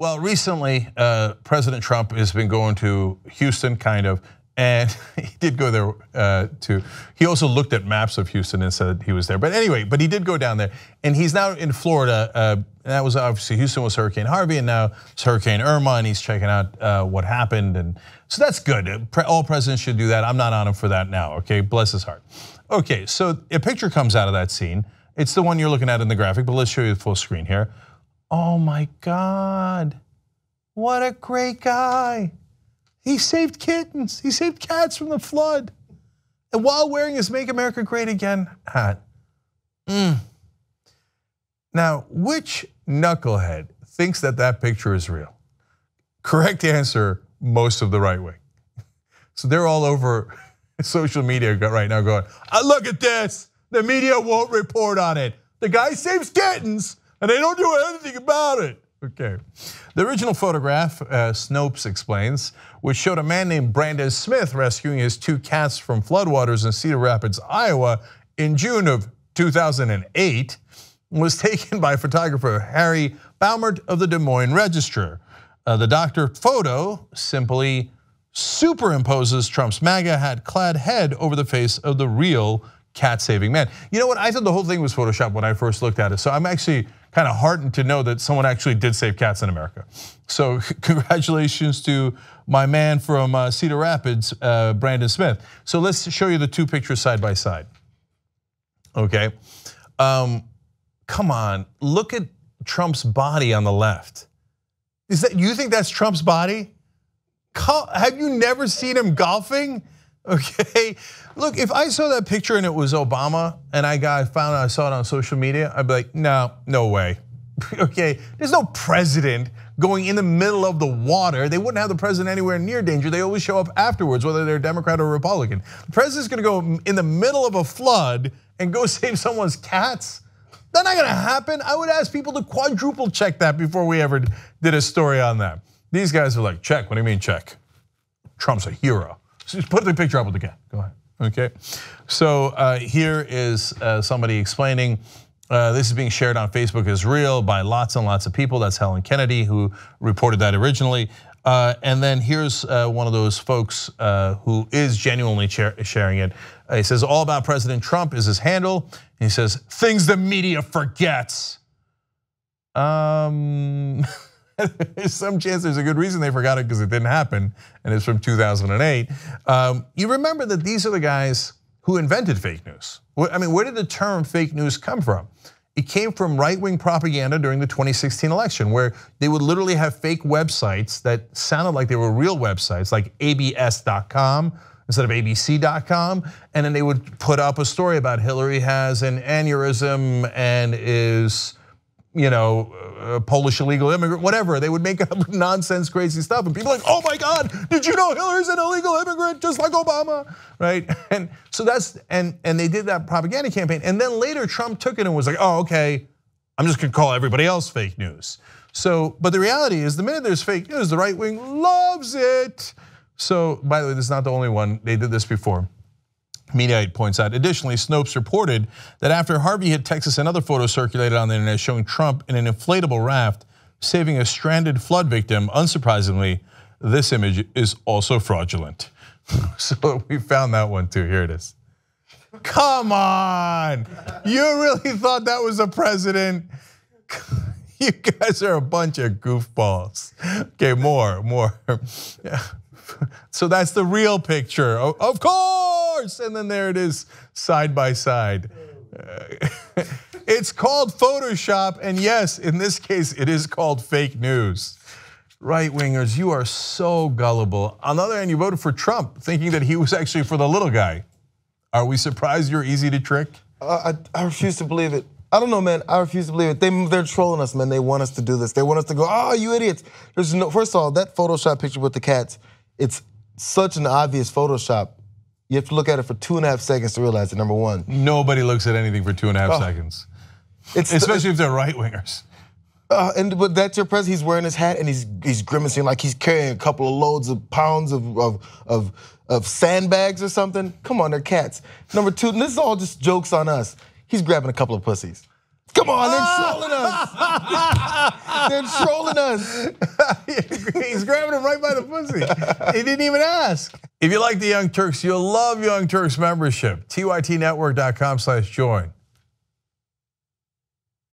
Well, recently, President Trump has been going to Houston, kind of, and he did go there he also looked at maps of Houston and said he was there. But anyway, he did go down there, and he's now in Florida. That was obviously, Houston was Hurricane Harvey, and now it's Hurricane Irma, and he's checking out what happened. And so that's good. All presidents should do that. I'm not on him for that now, okay? Bless his heart. Okay, so a picture comes out of that scene. It's the one you're looking at in the graphic, but let's show you the full screen here. Oh my God, what a great guy. He saved kittens, he saved cats from the flood. And while wearing his Make America Great Again hat. Now, which knucklehead thinks that that picture is real? Correct answer, most of the right wing. So they're all over social media right now going, look at this, the media won't report on it. The guy saves kittens and they don't do anything about it. Okay, the original photograph, Snopes explains, which showed a man named Brandon Smith rescuing his 2 cats from floodwaters in Cedar Rapids, Iowa in June of 2008, was taken by photographer Harry Baumert of the Des Moines Register. The doctor photo simply superimposes Trump's MAGA hat-clad head over the face of the real cat-saving man. You know what, I thought the whole thing was Photoshopped when I first looked at it, so I'm actually kind of heartened to know that someone actually did save cats in America. So congratulations to my man from Cedar Rapids, Brandon Smith. So let's show you the 2 pictures side by side. Okay, come on, look at Trump's body on the left. You think that's Trump's body? Have you never seen him golfing? Okay, look, if I saw that picture and it was Obama and I saw it on social media, I'd be like, no way. Okay, there's no president going in the middle of the water. They wouldn't have the president anywhere near danger. They always show up afterwards, whether they're Democrat or Republican. The president's gonna go in the middle of a flood and go save someone's cats. That's not gonna happen. I would ask people to quadruple check that before we ever did a story on that. These guys are like, check, what do you mean check? Trump's a hero. So just put the picture up with the cat, go ahead, okay? So here is somebody explaining, this is being shared on Facebook as real by lots and lots of people. That's Helen Kennedy who reported that originally. And then here's one of those folks who is genuinely sharing it. He says, all about President Trump is his handle. He says, things the media forgets. There's some chance there's a good reason they forgot it because it didn't happen, and it's from 2008. You remember that these are the guys who invented fake news. I mean, where did the term fake news come from? It came from right-wing propaganda during the 2016 election, where they would literally have fake websites that sounded like they were real websites, like abs.com instead of abc.com, and then they would put up a story about Hillary has an aneurysm and is, a Polish illegal immigrant, whatever. They would make up nonsense, crazy stuff, and people are like, oh my God, did you know Hillary's an illegal immigrant just like Obama, right? And so that's, and they did that propaganda campaign, and then later Trump took it and was like, oh, okay, I'm just gonna call everybody else fake news. So, but the reality is, the minute there's fake news, the right wing loves it. So, by the way, this is not the only one, they did this before. Mediaite points out, additionally, Snopes reported that after Harvey hit Texas, another photo circulated on the internet showing Trump in an inflatable raft saving a stranded flood victim. Unsurprisingly, this image is also fraudulent. So we found that one too, here it is. Come on, you really thought that was a president? You guys are a bunch of goofballs. Okay, more. So that's the real picture, of course, and then there it is side by side. It's called Photoshop, and yes, in this case, it is called fake news. Right-wingers, you are so gullible. On the other hand, you voted for Trump, thinking that he was actually for the little guy. Are we surprised you're easy to trick? I refuse to believe it. I don't know, man. I refuse to believe it. They're trolling us, man. They want us to do this. They want us to go, oh, you idiots. There's no. First of all, that Photoshop picture with the cats, it's such an obvious Photoshop. You have to look at it for 2.5 seconds to realize it, number one. Nobody looks at anything for 2.5 seconds. Especially if they're right-wingers. But that's your president, he's wearing his hat and he's grimacing like he's carrying a couple of loads of pounds of sandbags or something. Come on, they're cats. Number two, and this is all just jokes on us. He's grabbing a couple of pussies. Come on, they're trolling us. They're trolling us. He's grabbing him right by the pussy. He didn't even ask. If you like the Young Turks, you'll love Young Turks membership. TYTnetwork.com/join.